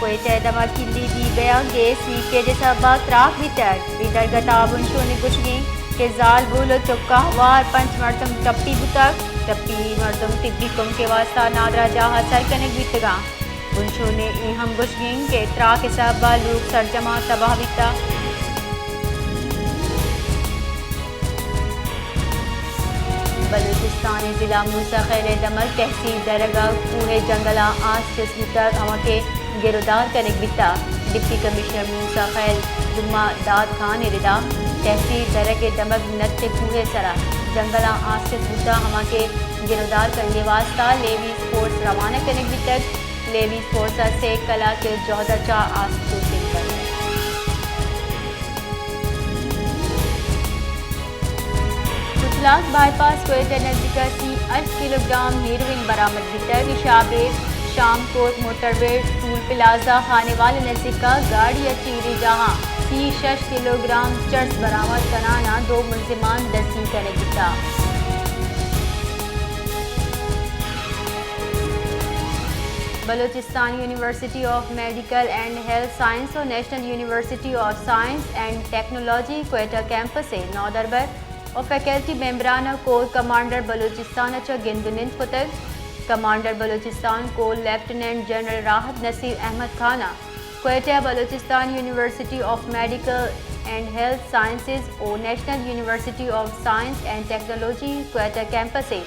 کوئٹہ دمکلی دی بیانگے سیکے جیسا باطراق بیتر بیدر گتابن شونی گشگیں کہ زال بولو چکا وار پنچ مردم ٹپی بتک ٹپی مردم طبی کم کے واسطہ نادرہ جاہا سرکنک بیتگاں بنشو نے ہم گشگیں کہ تراک صاحبہ لوگ سرجمہ تباہ بیتا بلوچستان ضلع موسیٰ خیل دمل تحصیل درگاہ کوہ جنگلہ آس جسم تک ہوا کے گرودار کنک بیتا ڈپٹی کمشنر موسیٰ خیل جمعہ داد خان ردا تحصیل درگ دمل نت کوہ سرا جنگلہ آس جسم تک ہوا کے گرودار کرنے واسطہ لیوی سپورٹس روانہ کنک بیتک لیوی سپورٹس سے کلا کے جوہدہ چاہ آس چوسنگ کر بائی پاس کوئٹہ نزدیکا 8 کلو گرام ہیروئن برآمد بیتر شاب شام کوٹ موٹر وے ٹول پلازا خانے والے نزدیکا گاڑی چیری جہاں 6 کلو گرام چرس برآمد کنانا 2 ملزمان دستی کرے بیتا Balochistan university of medical and health science اور national university of science and technology Quetta campus سے نودربر اور فیکلٹی ممبرانہ کور کمانڈر بلوچستان اچھا گندنند فتر commander Balochistan corps lieutenant general Rahat Naseer Ahmed خانہ Quetta Balochistan university of medical and health sciences اور national university of science and technology Quetta campus سے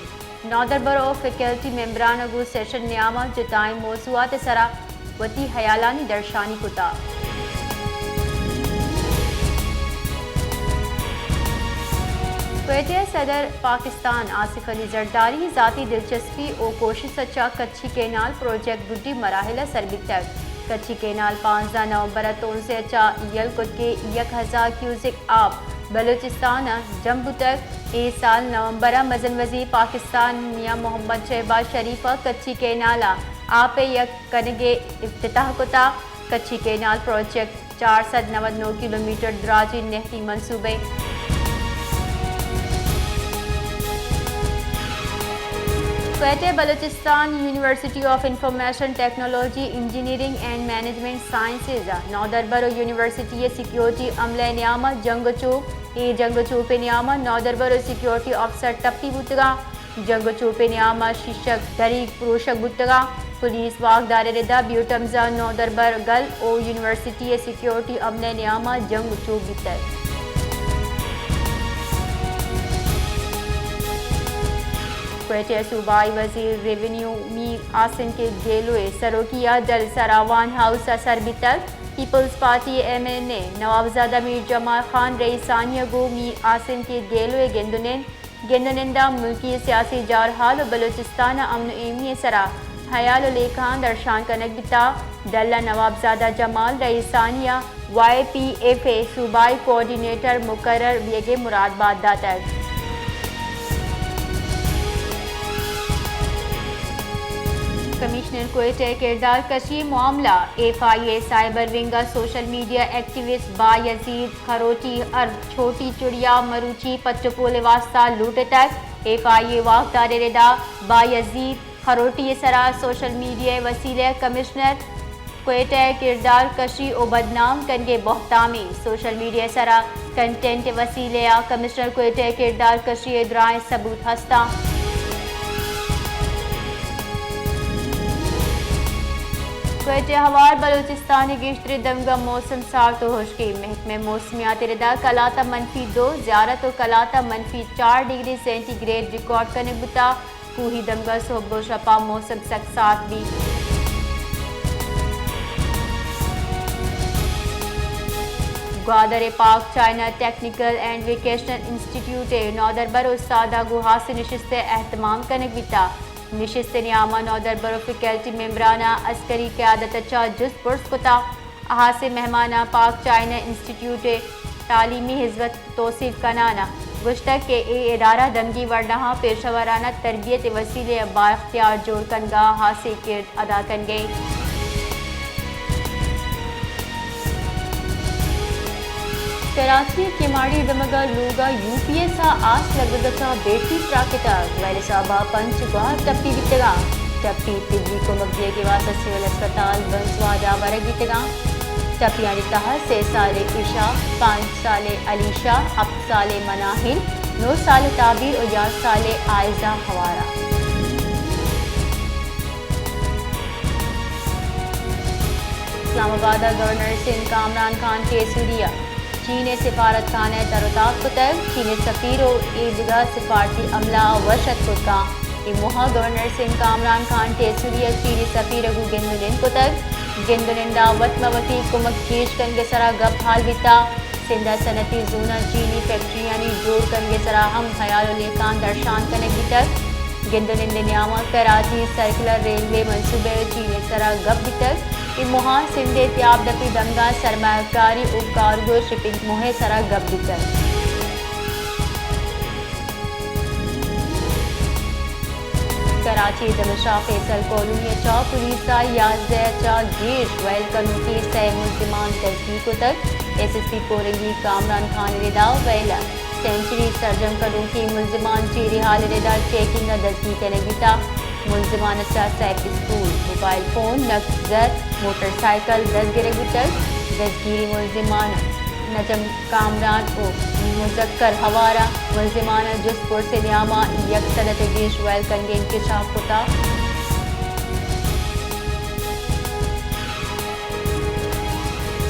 نودربر اور فیکلٹی ممبرانہ گو سیشن نیامہ جتائیں موضوعات سرا وتی حیالانی درشانی کتا کوئٹہ صدر پاکستان آصف علی زرداری ذاتی دلچسپی اور کوشش سچا کچھی کینال پروجیکٹ گڈی مراحل سربت تک کچھی کینال 15 نومبر تون سے اچھا یل کت کے 1000 کیوزک آب بلوچستان جمبو تک اے سال نومبر مزن وزیر پاکستان میاں محمد شہباز شریفہ کچھی کینالا آپ یک کنگے افتتاح کتا کچھی کینال پروجیکٹ 499 کلومیٹر دراجی نہری منصوبے Quetta Balochistan university of information technology engineering and management sciences نودربر یونیورسٹی سیکیورٹی عملہ نیامہ جنگ چوپ جنگ چوپ نیامہ نودربر سیکیورٹی افسر ٹپی بتگا جنگ چوپ نیامہ شیشک دریک پروشک بتگا پولیس واغدار ردا بیوٹمزا نودربر گل او یونیورسٹی سیکیورٹی عملہ نیامہ جنگ چوپ بتر کوئٹہ صوبائی وزیر ریونیو میر آسن کے گیلوے سروکیہ دل سراوان ہاؤس سربتر peoples party M N A Nawabzada Mir Jamal Khan رئیسانیہ گو میر آسن کے گیلوے گندنندہ ملکی سیاسی جارحال و بلوچستان امن و ایمنی سرا حیال و لیکھان درشان کنک بتا دلہ نوابزادہ جمال رئیسانیہ وائی پی ایف اے صوبائی کوارڈینیٹر مقرر بیگے مراد باد داتر کمشنر کوئٹہ کردار کشی معاملہ F I A cyber Vanga social media activist با یزید کھروٹی ارب چھوٹی چڑیا مروچی پچپولے واسطہ لوٹ تک ایف آئی اے واقدار ردا با یزید کھروٹی سرا سوشل میڈیا وسیلہ کمشنر کوئٹہ کردار کشی و بدنام کنگے بہتامی سوشل میڈیا سرا کنٹینٹ وسیلہ کمشنر کوئٹہ کردار کشی درائیں ثبوت ہستہ کوئٹہ ہوار بلوچستان گشتر دمگا موسم سار تو خشکی محکمہ موسمیات ردا کلاتا -2 زیارت و کلاتا -4 ڈگری سینٹی گریڈ ریکارڈ کرنے بتا کوہی دمگا صبح و شپا موسم سخت ساتھ بھی گوادر پاک China technical and vocational institute نودربر استادہ Guha سے نشست اہتمام کرنے بتا نشست نیامہ نودربر فیکلٹی ممبرانہ عسکری قیادت اچھا جز پرس کتا اہا سے مہمانہ پاک چائنا انسٹیٹیوٹ تعلیمی حزبت توصیف کنانا گشتک کے اے ادارہ دمگی ورنہا پیشہ ورانہ تربیت وسیلے با اختیار جوڑ کنگا حاصل کرد ادا کن گئی کراچی کیماڑی دمگا لوگا یو پی ایس آس لگتا بیٹری ٹراکتا وائرس آبا پنچ گوہر ٹپی بتگا ٹپی طبی کو مقدے کے واسطے سول اسپتال بنسوا جابر گیتگاں ٹپیانی تحت 6 سال عشا 5 سال علیشا 7 سال مناہل 9 سال تعبیر اور 11 سال عائزہ حوارہ اسلام آباد گورنر سندھ کامران خان کے سوریا چین سفارت خانہ تروتاب کتب چین سفیر و دیگر سفارتی عملہ وشت کتگاں موہا گورنر سندھ کامران خان کے سوریا چینی سفیر کو گندن کتب گندن دعوت موتی کمک کیش کنگے سرا گپ حال بیتا سندھ صنعتی زونہ چینی فیکٹریانی جوڑ کنگے سرا ہم خیال و لیکان درشان کنگ بیتک گندن نیاما کراچی سرکلر ریلوے منصوبے چینی سرا گپ بیتک موہا سندھ تیاب دپی دمگا سرمایہ کاری و کارگو شپنگ موہے سرا گپ بیتک کراچی دمشاہ فیصل کالونی چا پولیسا 11 چا گیش ویل کنوتی سہ ملزمان تصدیق تک ایس ایس پی پورنگی کامران خان ردا ویلا سینچری سرجم کروں کی ملزمان چیری حال ردا چیکنگ دزگی کنگیتا ملزمان چا سیف اسکول موبائل فون نقد زر موٹر سائیکل دزگرگی تک دزگیری ملزمان نجم کامران و مذکر حوارہ ملزمان جس پور سے نیاما یک صنعت گیش ویل کنگے انکشاف کتا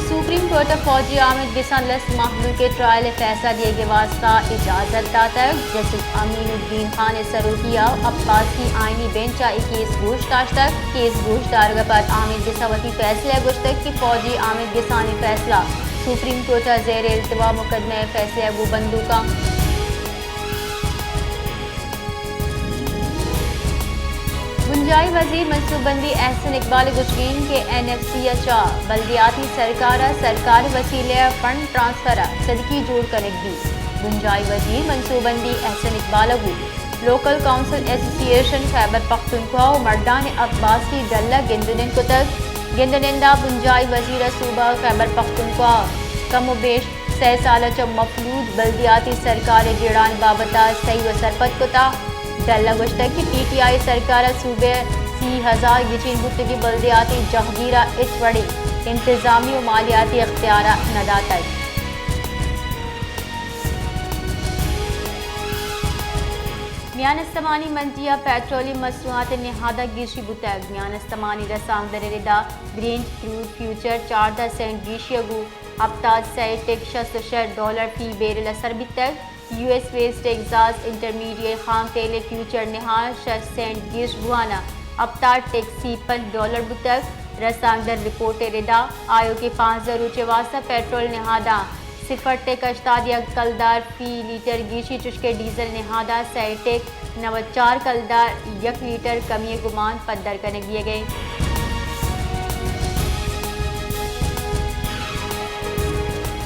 سپریم کورٹ فوجی عامد بسنلس محمود کے ٹرائل فیصلہ دیے کے واسطہ اجازت داتا جسٹس امین الدین خان سروکیا عباسی آئینی بینچ کیس گوشت تک کیس گوشت دارگپت عامد بسوتی فیصلہ گشتک کی فوجی عامد بسانی فیصلہ سپریم کورٹ زیر التوا مقدمہ فیصلہ ابو بندوقہ گنجائی وزیر منصوبہ بندی احسن اقبال گشگین کے این ایف سی چا بلدیاتی سرکار وسیلے فنڈ ٹرانسفر صدقی جوڑ کنک دی گنجائی وزیر منصوبہ بندی احسن اقبال ابو لوکل کونسل ایسوسی ایشن خیبر پختونخوا و مردان عباسی ڈلہ گندنن کتک گندنندہ گنجائی وزیر صوبہ خیبر پختونخوا کم و بیش 6 سالہ چ مفلوج بلدیاتی سرکار جیڑان بابتا صحیح و سرپت کتا ڈلہ گشتہ کی پی ٹی آئی سرکار صوبے 30,000 گچین بتگی بلدیاتی جہگیرہ اچ وڑی انتظامی و مالیاتی اختیارہ نداتک میان استمانی منطقہ پیٹرولیم مصنوعات نہادہ گیشی بتگ میان استمانی رسانگ در ردا گرین کروڈ فیوچر 14 سینٹ گیشی اگو ہفتاد سیٹک $66 فی بیرل اثر بتگ U S west Texas intermediate خام تیل فیوچر نہاد 6 سینٹ گیش بوانا ہفتاد ٹیک $53 بتگ رسانگ در رپورٹ ردا آیو کے 5,000 روچے واسطہ پیٹرول نہادہ 0.88 کلدار فی لیٹر گیشی چشکے ڈیزل نہادہ 94 کلدار 1 لیٹر کمی گمان پدر کنک دیے گئے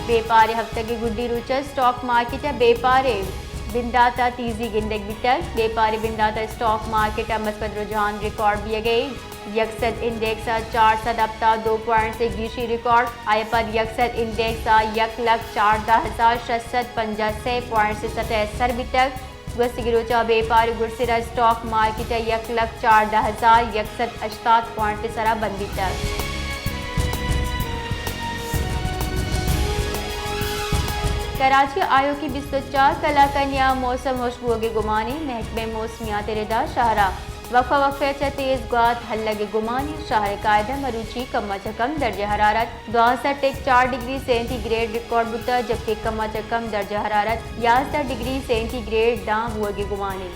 بے پارے ہفتہ کی گڈی روچر سٹاک مارکیٹ بے پارے بنداتا تیزی گندگ بیتک بے پارے بنداتا سٹاک مارکیٹ مثبت رجحان ریکارڈ دیے گئے یکسد انڈیکس 400 ہفتہ 2 پوائنٹ سے گیشی ریکارڈ آئے پر یکسد انڈیکس 1,14,655 پوائنٹ سے 77 بیتک گوستگی روچہ بے پارے گرسرہ سٹاک مارکیٹ 1,14,168 پوائنٹ سے سرا بند بیتک کراچی آیو کی 24 کلا کنیا موسم خوشبو کے گمانی محکمہ موسمیات ردا شاہراہ وقفہ چا تیز گوات حلگ گمانی شہر قائدہ مروچی کم از کم درجہ حرارت 62.4 ڈگری سینٹی گریڈ ریکارڈ بتا جبکہ کم از کم درجہ حرارت 11 ڈگری سینٹی گریڈ داں ہوئے گمانی